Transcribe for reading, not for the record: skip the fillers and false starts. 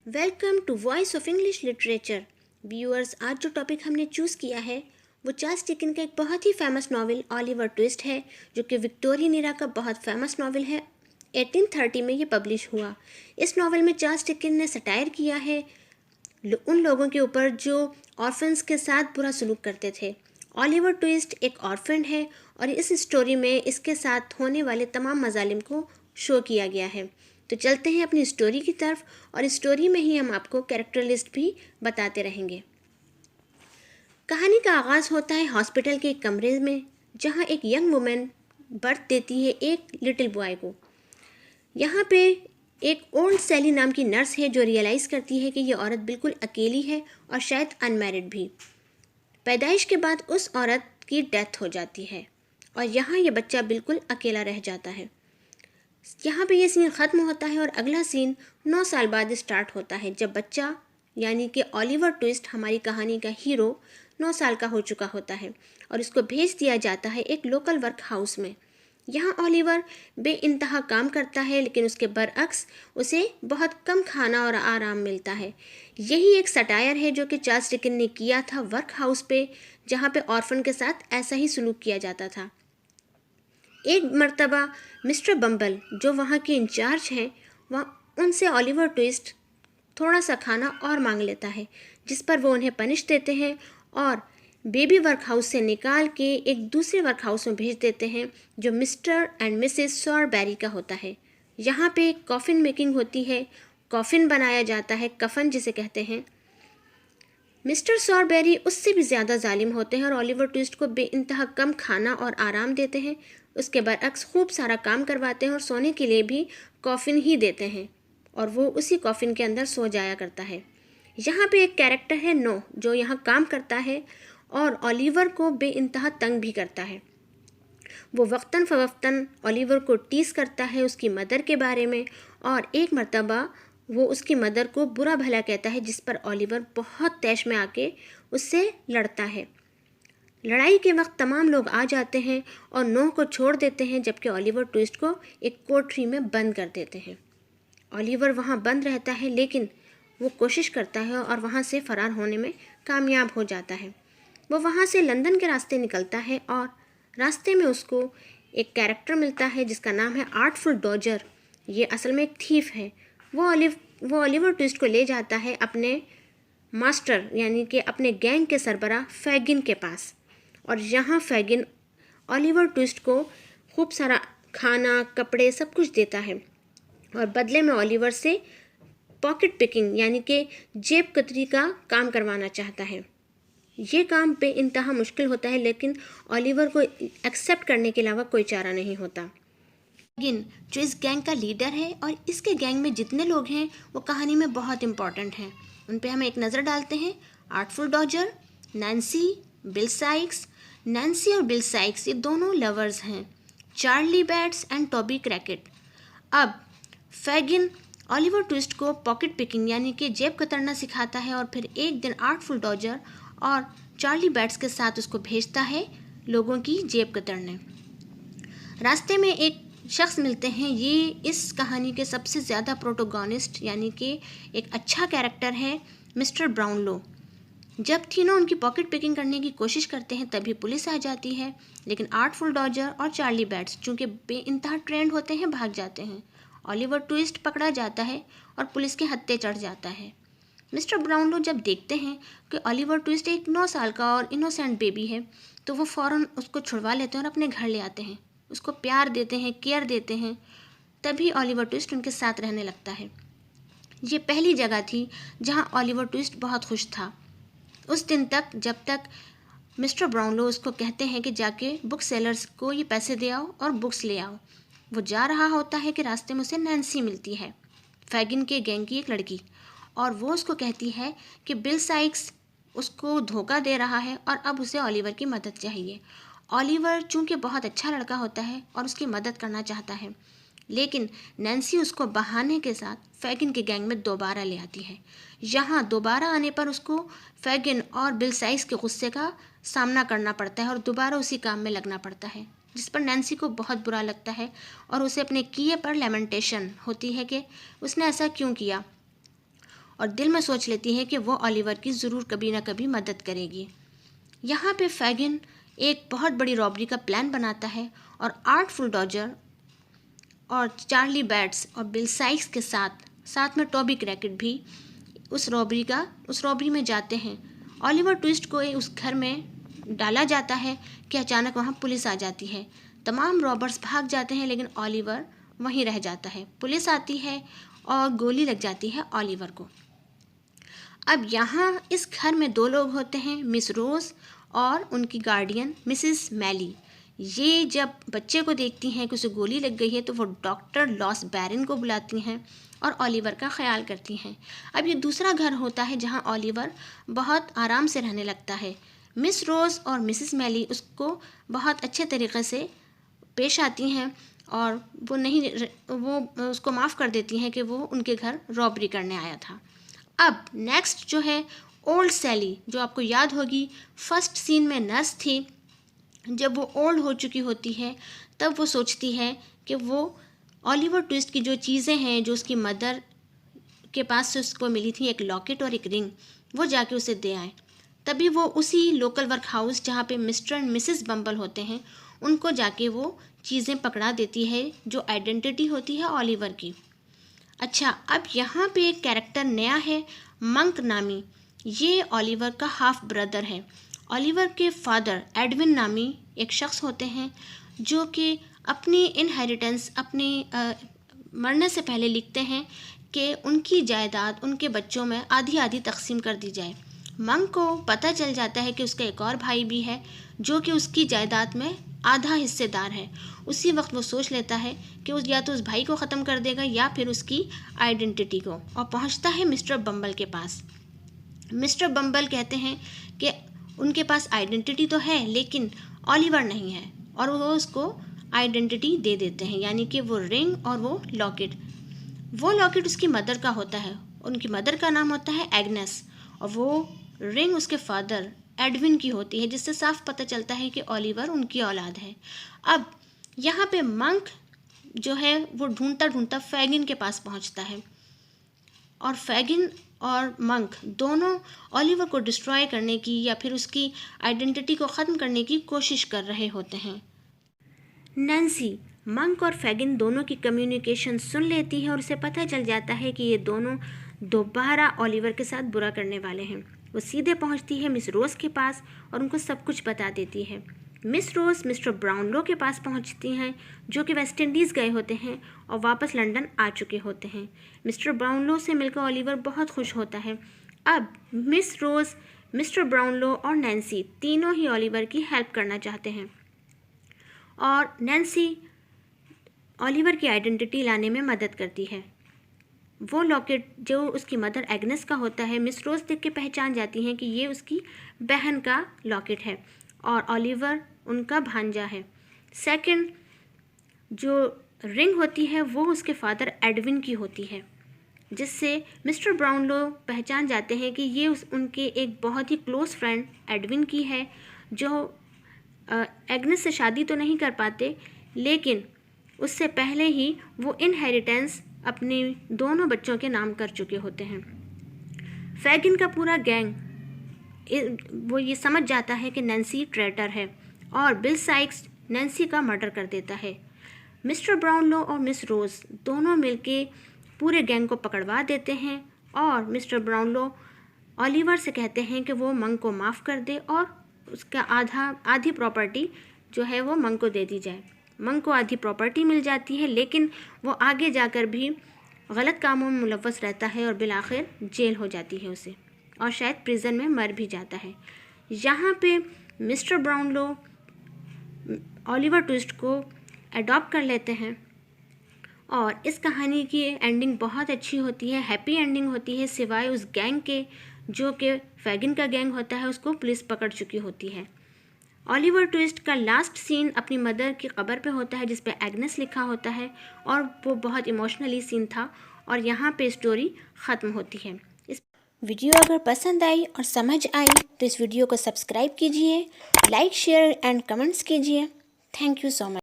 Welcome to voice of English literature. Viewers, आज जो topic हमने चूज़ किया है वो चार्ल्स डिकेंस का एक बहुत ही फेमस नावल ऑलिवर ट्विस्ट है, जो कि विक्टोरियन एरा का बहुत फेमस नावल है। 1830 में ये पब्लिश हुआ। इस नावल में चार्ल्स डिकेंस ने सटायर किया है उन लोगों के ऊपर जो ऑर्फन्स के साथ बुरा सलूक करते थे। ऑलिवर ट्विस्ट एक ऑर्फन है और इस स्टोरी में इसके साथ होने वाले तमाम मजालिम को शो किया गया है। तो चलते हैं अपनी स्टोरी की तरफ, और स्टोरी में ही हम आपको कैरेक्टर लिस्ट भी बताते रहेंगे। कहानी का आगाज़ होता है हॉस्पिटल के एक कमरे में, जहां एक यंग वुमेन बर्थ देती है एक लिटिल बॉय को। यहाँ पे एक ओल्ड सैली नाम की नर्स है जो रियलाइज़ करती है कि ये औरत बिल्कुल अकेली है और शायद अनमैरिड भी। पैदाइश के बाद उस औरत की डेथ हो जाती है और यहाँ ये बच्चा बिल्कुल अकेला रह जाता है। यहाँ पे ये सीन ख़त्म होता है और अगला सीन 9 साल बाद स्टार्ट होता है, जब बच्चा यानी कि ऑलिवर ट्विस्ट, हमारी कहानी का हीरो, 9 साल का हो चुका होता है और इसको भेज दिया जाता है एक लोकल वर्क हाउस में। यहाँ ऑलिवर बेइंतहा काम करता है, लेकिन उसके बरअक्स उसे बहुत कम खाना और आराम मिलता है। यही एक सटायर है जो कि चार्ल्स डिकेंस ने किया था वर्क हाउस पे, जहाँ पे ऑर्फन के साथ ऐसा ही सलूक किया जाता था। एक मर्तबा मिस्टर बम्बल, जो वहाँ के इंचार्ज हैं, वहाँ उनसे ऑलिवर ट्विस्ट थोड़ा सा खाना और मांग लेता है, जिस पर वो उन्हें पनिश देते हैं और बेबी वर्क हाउस से निकाल के एक दूसरे वर्क हाउस में भेज देते हैं, जो मिस्टर एंड मिसेस सॉरबेरी का होता है। यहाँ पे कॉफ़िन मेकिंग होती है, कॉफ़िन बनाया जाता है, कफन जिसे कहते हैं। मिस्टर सॉरबेरी उससे भी ज़्यादा जालिम होते हैं और ऑलिवर ट्विस्ट को बेइंतहा कम खाना और आराम देते हैं। उसके बरअक्स खूब सारा काम करवाते हैं और सोने के लिए भी कॉफ़िन ही देते हैं और वो उसी कॉफ़िन के अंदर सो जाया करता है। यहाँ पे एक कैरेक्टर है नो, जो यहाँ काम करता है और ऑलिवर को बेइंतहा तंग भी करता है। वो वक्तन फ़वक्तन ऑलिवर को टीस करता है उसकी मदर के बारे में, और एक मर्तबा वो उसकी मदर को बुरा भला कहता है, जिस पर ऑलिवर बहुत तैश में आके उससे लड़ता है। लड़ाई के वक्त तमाम लोग आ जाते हैं और नोह को छोड़ देते हैं, जबकि ऑलिवर ट्विस्ट को एक कोठरी में बंद कर देते हैं। ऑलिवर वहाँ बंद रहता है, लेकिन वो कोशिश करता है और वहाँ से फ़रार होने में कामयाब हो जाता है। वो वहाँ से लंदन के रास्ते निकलता है और रास्ते में उसको एक कैरेक्टर मिलता है जिसका नाम है आर्टफुल डॉजर। ये असल में एक थीफ है। वो ऑलिवर ट्विस्ट को ले जाता है अपने मास्टर यानी कि अपने गैंग के सरबराह फैगिन के पास, और यहाँ फैगिन ऑलिवर ट्विस्ट को खूब सारा खाना, कपड़े, सब कुछ देता है और बदले में ऑलिवर से पॉकेट पिकिंग यानी कि जेब कतरी का काम करवाना चाहता है। ये काम बेइंतहा मुश्किल होता है, लेकिन ऑलिवर को एक्सेप्ट करने के अलावा कोई चारा नहीं होता। फैगिन जो इस गैंग का लीडर है और इसके गैंग में जितने लोग हैं वो कहानी में बहुत इंपॉर्टेंट हैं, उन पे हम एक नज़र डालते हैं। Artful Dodger, Nancy, bill Sikes. Nancy और बिल साइक्स ये दोनों लवर्स हैं, चार्ली बैट्स एंड टॉबी क्रैकेट। अब फैगिन ऑलिवर ट्विस्ट को पॉकेट पिकिंग यानी कि जेब कतरना सिखाता है और फिर एक दिन आर्टफुल डॉजर और चार्ली बैट्स के साथ उसको भेजता है लोगों की जेब कतरने। रास्ते में एक शख्स मिलते हैं, ये इस कहानी के सबसे ज़्यादा प्रोटोगोनिस्ट यानी कि एक अच्छा कैरेक्टर है, मिस्टर ब्राउनलो। जब तीनों उनकी पॉकेट पिकिंग करने की कोशिश करते हैं तभी पुलिस आ जाती है, लेकिन आर्टफुल डॉजर और चार्ली बैट्स चूँकि बेइंतहा ट्रेंड होते हैं भाग जाते हैं। ऑलिवर ट्विस्ट पकड़ा जाता है और पुलिस के हत्थे चढ़ जाता है। मिस्टर ब्राउनलो जब देखते हैं कि ऑलिवर ट्विस्ट एक 9 साल का और इनोसेंट बेबी है, तो वो फ़ौरन उसको छुड़वा लेते हैं और अपने घर ले आते हैं, उसको प्यार देते हैं, केयर देते हैं। तभी ऑलिवर ट्विस्ट उनके साथ रहने लगता है। ये पहली जगह थी जहाँ ऑलिवर ट्विस्ट बहुत खुश था, उस दिन तक जब तक मिस्टर ब्राउनलो उसको कहते हैं कि जाके बुक सेलर्स को ये पैसे दे आओ और बुक्स ले आओ। वो जा रहा होता है कि रास्ते में उसे नैन्सी मिलती है, फैगिन के गैंग की एक लड़की, और वो उसको कहती है कि बिल साइक्स उसको धोखा दे रहा है और अब उसे ऑलिवर की मदद चाहिए। ऑलिवर चूँकि बहुत अच्छा लड़का होता है और उसकी मदद करना चाहता है, लेकिन नैन्सी उसको बहाने के साथ फैगिन के गैंग में दोबारा ले आती है। यहाँ दोबारा आने पर उसको फैगिन और बिल साइक्स के गुस्से का सामना करना पड़ता है और दोबारा उसी काम में लगना पड़ता है, जिस पर नैन्सी को बहुत बुरा लगता है और उसे अपने किए पर लेमेंटेशन होती है कि उसने ऐसा क्यों किया। और दिल में सोच लेती है कि वो ओलिवर की ज़रूर कभी ना कभी मदद करेगी। यहाँ पे फैगिन एक बहुत बड़ी रॉबरी का प्लान बनाता है और आर्टफुल डॉजर और चार्ली बैट्स और बिल साइक्स के साथ में टॉबी क्रैकेट भी उस रॉबरी में जाते हैं। ओलिवर ट्विस्ट को उस घर में डाला जाता है कि अचानक वहाँ पुलिस आ जाती है। तमाम रॉबर्स भाग जाते हैं लेकिन ओलिवर वहीं रह जाता है। पुलिस आती है और गोली लग जाती है ओलिवर को। अब यहाँ इस घर में दो लोग होते हैं, मिस रोज और उनकी गार्डियन मिसिस मैली। ये जब बच्चे को देखती हैं कि उसे गोली लग गई है तो वो डॉक्टर लॉस बैरन को बुलाती हैं और ओलिवर का ख्याल करती हैं। अब ये दूसरा घर होता है जहाँ ओलिवर बहुत आराम से रहने लगता है। मिस रोज और मिसिस मैली उसको बहुत अच्छे तरीके से पेश आती हैं और वो उसको माफ़ कर देती हैं कि वो उनके घर रॉबरी करने आया था। अब नेक्स्ट जो है ओल्ड सैली, जो आपको याद होगी फर्स्ट सीन में नर्स थी। जब वो ओल्ड हो चुकी होती है तब वो सोचती है कि वो ओलिवर ट्विस्ट की जो चीज़ें हैं जो उसकी मदर के पास से उसको मिली थी, एक लॉकेट और एक रिंग, वो जाके उसे दे आए। तभी वो उसी लोकल वर्क हाउस जहाँ पे मिस्टर एंड मिसेस बम्बल होते हैं उनको जाके वो चीज़ें पकड़ा देती है जो आइडेंटिटी होती है ओलिवर की। अच्छा, अब यहाँ पे एक कैरेक्टर नया है, मंक नामी। ये ओलिवर का हाफ ब्रदर है। ओलिवर के फादर एडविन नामी एक शख्स होते हैं जो कि अपनी इनहेरिटेंस अपने मरने से पहले लिखते हैं कि उनकी जायदाद उनके बच्चों में आधी आधी तकसीम कर दी जाए। मंक को पता चल जाता है कि उसका एक और भाई भी है जो कि उसकी जायदाद में आधा हिस्सेदार है। उसी वक्त वो सोच लेता है कि उस या तो उस भाई को ख़त्म कर देगा या फिर उसकी आइडेंटिटी को, और पहुंचता है मिस्टर बम्बल के पास। मिस्टर बम्बल कहते हैं कि उनके पास आइडेंटिटी तो है लेकिन ओलिवर नहीं है, और वो उसको आइडेंटिटी दे देते हैं, यानी कि वो रिंग और वो लॉकेट उसकी मदर का होता है। उनकी मदर का नाम होता है एग्नेस और वो रिंग उसके फादर एडविन की होती है, जिससे साफ पता चलता है कि ओलिवर उनकी औलाद है। अब यहाँ पे मंक जो है वो ढूंढता ढूंढता फैगिन के पास पहुँचता है और फैगिन और मंक दोनों ओलिवर को डिस्ट्रॉय करने की या फिर उसकी आइडेंटिटी को ख़त्म करने की कोशिश कर रहे होते हैं। नैन्सी मंक और फैगिन दोनों की कम्युनिकेशन सुन लेती है और उसे पता चल जाता है कि ये दोनों दोबारा ओलिवर के साथ बुरा करने वाले हैं। वो सीधे पहुंचती है मिस रोज के पास और उनको सब कुछ बता देती है। मिस रोज मिस्टर ब्राउनलो के पास पहुंचती हैं जो कि वेस्ट इंडीज़ गए होते हैं और वापस लंदन आ चुके होते हैं। मिस्टर ब्राउनलो से मिलकर ओलिवर बहुत खुश होता है। अब मिस रोज, मिस्टर ब्राउनलो और नैन्सी तीनों ही ओलिवर की हेल्प करना चाहते हैं और नैन्सी ओलिवर की आइडेंटिटी लाने में मदद करती है। वो लॉकेट जो उसकी मदर एग्नेस का होता है, मिस रोज देख के पहचान जाती हैं कि ये उसकी बहन का लॉकेट है और ओलिवर उनका भांजा है। सेकंड जो रिंग होती है वो उसके फादर एडविन की होती है, जिससे मिस्टर ब्राउनलो पहचान जाते हैं कि ये उनके एक बहुत ही क्लोज़ फ्रेंड एडविन की है, जो एग्नेस से शादी तो नहीं कर पाते लेकिन उससे पहले ही वो इनहेरिटेंस अपने दोनों बच्चों के नाम कर चुके होते हैं। फैगिन का पूरा गैंग वो ये समझ जाता है कि नैन्सी ट्रेटर है और बिल साइक्स नैन्सी का मर्डर कर देता है। मिस्टर ब्राउनलो और मिस रोज दोनों मिलके पूरे गैंग को पकड़वा देते हैं और मिस्टर ब्राउनलो ओलिवर से कहते हैं कि वो मंक को माफ़ कर दे और उसका आधी प्रॉपर्टी जो है वो मंक को दे दी जाए। मंक को आधी प्रॉपर्टी मिल जाती है लेकिन वो आगे जाकर भी गलत कामों में मुलव्वस रहता है और बिल आखिर जेल हो जाती है उसे, और शायद प्रिजन में मर भी जाता है। यहाँ पे मिस्टर ब्राउनलो ओलिवर ट्विस्ट को अडॉप्ट कर लेते हैं और इस कहानी की एंडिंग बहुत अच्छी होती है, हैप्पी एंडिंग होती है, सिवाय उस गैंग के जो कि फैगिन का गैंग होता है, उसको पुलिस पकड़ चुकी होती है। ओलिवर ट्विस्ट का लास्ट सीन अपनी मदर की कब्र पे होता है जिस पे एग्नेस लिखा होता है और वो बहुत इमोशनली सीन था और यहाँ पे स्टोरी ख़त्म होती है। इस वीडियो अगर पसंद आई और समझ आई तो इस वीडियो को सब्सक्राइब कीजिए, लाइक शेयर एंड कमेंट्स कीजिए। Thank you so much.